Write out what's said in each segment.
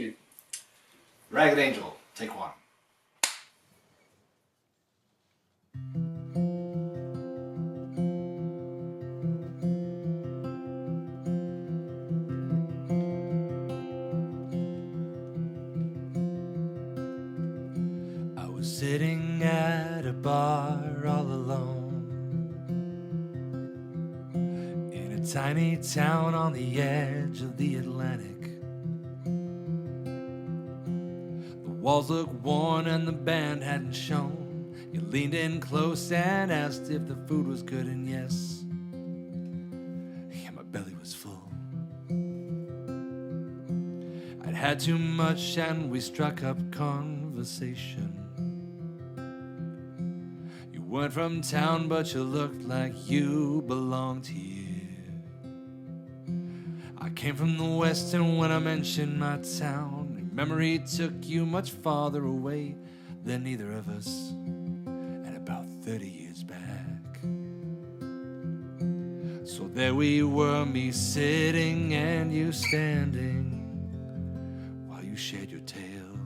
Speed. Ragged Angel, take one. I was sitting at a bar all alone in a tiny town on the edge of the Atlantic. The walls looked worn and the band hadn't shown. You leaned in close and asked if the food was good, and yes, yeah, my belly was full. I'd had too much and we struck up conversation. You weren't from town, but you looked like you belonged here. I came from the west, and when I mentioned my town, your memory took you much farther away than either of us, and about 30 years back. So there we were, me sitting and you standing, while you shared your tale.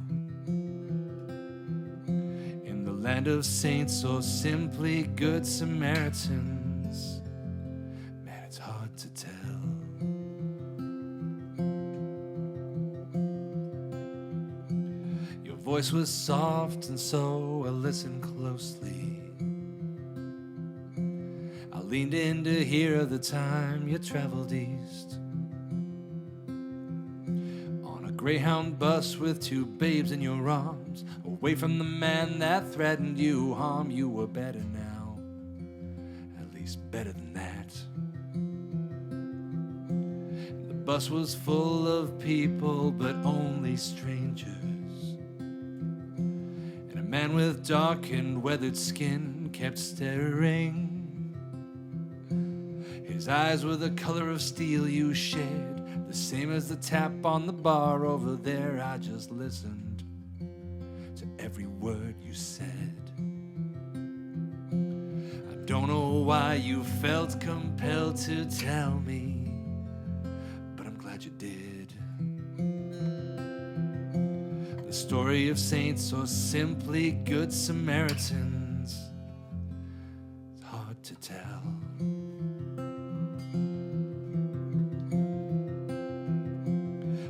In the land of saints, or simply good Samaritans, man, it's hard to tell. Your voice was soft, and so I listened closely. I leaned in to hear the time you traveled east on a Greyhound bus with two babes in your arms, away from the man that threatened you harm. You were better now, at least better than that. The bus was full of people, but only strangers. And a man with dark and weathered skin kept staring. His eyes were the color of steel you shared, the same as the tap on the bar over there. I just listened to every word you said. I don't know why you felt compelled to tell me, but I'm glad you did. The story of saints, or simply good Samaritans, it's hard to tell.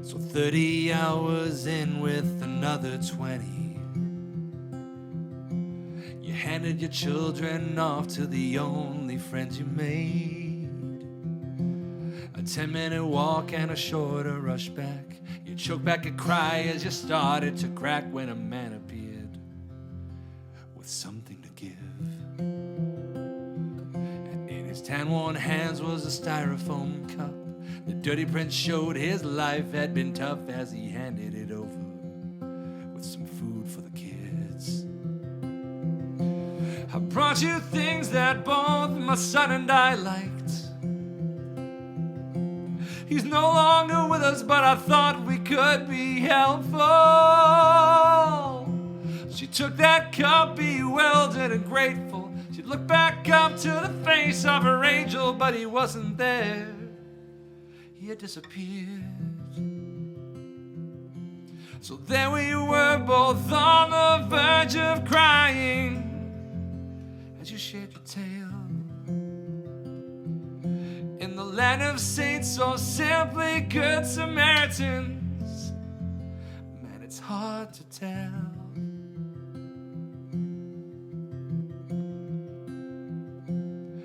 So 30 hours in with another 20, you handed your children off to the only friends you made. A 10-minute walk and a shorter rush back. You choked back a cry as you started to crack when a man appeared with something to give. And in his tan-worn hands was a styrofoam cup. The dirty print showed his life had been tough as he handed it over with some food for the kids. I brought you things that both my son and I liked. He's no longer with us, but I thought we could be helpful. She took that cup, bewildered and grateful. She looked back up to the face of her angel, but he wasn't there. He had disappeared. So there we were, both on the verge of crying as you shared your tale. In the land of saints, or simply good Samaritans, man, it's hard to tell.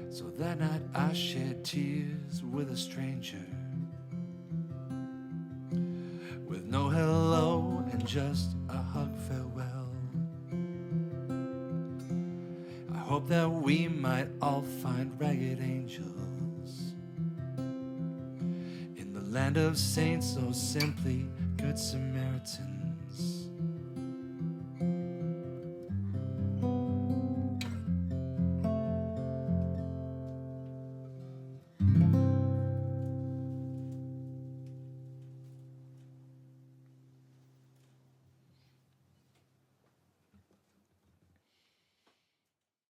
So that night I shed tears with a stranger, with no hello and just a hug farewell. I hope that we might all find ragged angels in the land of saints, or simply good Samaritans.